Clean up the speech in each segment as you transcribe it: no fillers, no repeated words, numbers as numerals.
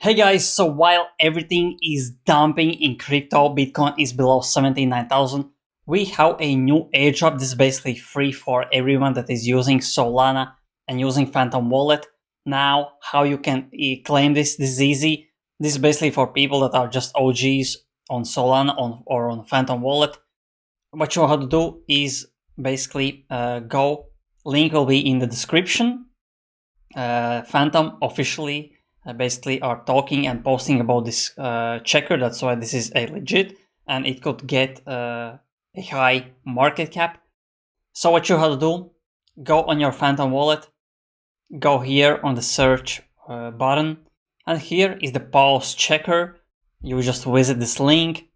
Hey guys, so while everything is dumping in crypto, Bitcoin is below 79,000, we have a new airdrop. This is basically free for everyone that is using Solana and using Phantom Wallet. Now, how you can claim this is easy. This is basically for people that are just OGs on Solana or on Phantom Wallet. What you have to do is basically link will be in the description. Phantom officially basically are talking and posting about this checker. That's why this is a legit and it could get a high market cap. So what you have to do, go on your Phantom wallet, go here on the search button, and here is the pause checker. You just visit this link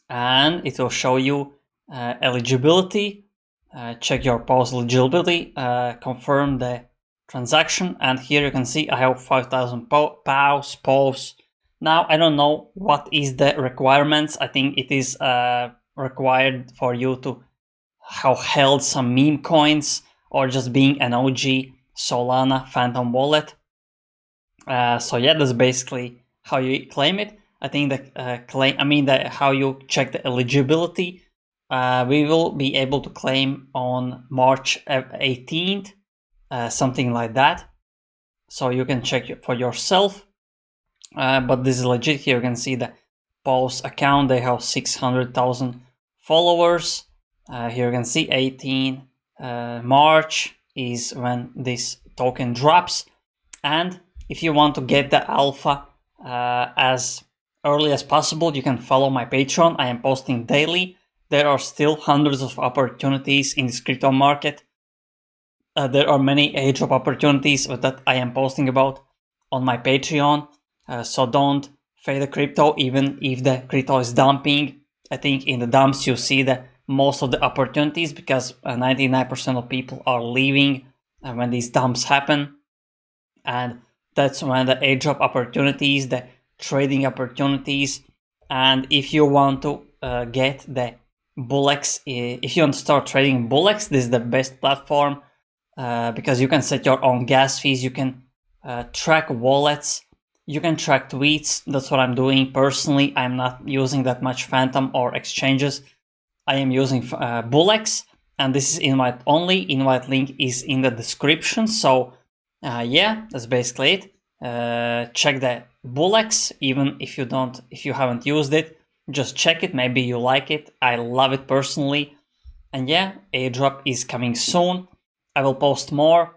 and it will show you eligibility. Check your pause eligibility, confirm the transaction, and here you can see I have 5,000 pause. Now I don't know what is the requirements. I think it is required for you to have held some meme coins or just being an OG Solana Phantom wallet. So yeah, that's basically how you claim it. I think how you check the eligibility. We will be able to claim on March 18th. Something like that, so you can check it for yourself, but this is legit. Here you can see the Pulse account, they have 600,000 followers. Here you can see 18 March is when this token drops, and if you want to get the alpha as early as possible, you can follow my Patreon. I am posting daily. There are still hundreds of opportunities in this crypto market. There are many airdrop opportunities that I am posting about on my Patreon. So don't fade the crypto even if the crypto is dumping. I think in the dumps you see the most of the opportunities because 99% of people are leaving when these dumps happen. And that's when the airdrop opportunities, the trading opportunities. And if you want to get the Bullex, if you want to start trading Bullex, this is the best platform. Because you can set your own gas fees, you can track wallets, you can track tweets. That's what I'm doing personally. I'm not using that much Phantom or exchanges. I am using Bullex, and this is invite only. Invite link is in the description. So yeah, that's basically it. Check the Bullex, even if you haven't used it, just check it. Maybe you like it. I love it personally. And yeah, airdrop is coming soon. I will post more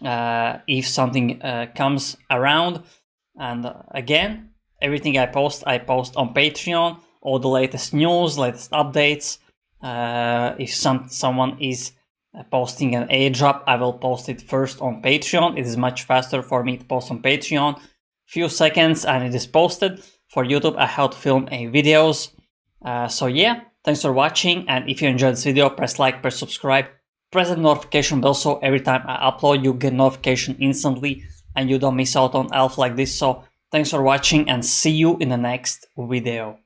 if something comes around. And again, everything I post on Patreon. All the latest news, latest updates. If someone is posting an airdrop, I will post it first on Patreon. It is much faster for me to post on Patreon. Few seconds and it is posted. For YouTube, I have to film videos. So yeah, thanks for watching. And if you enjoyed this video, press like, press subscribe. Press the notification bell so every time I upload you get notification instantly and you don't miss out on alpha like this. So thanks for watching and see you in the next video.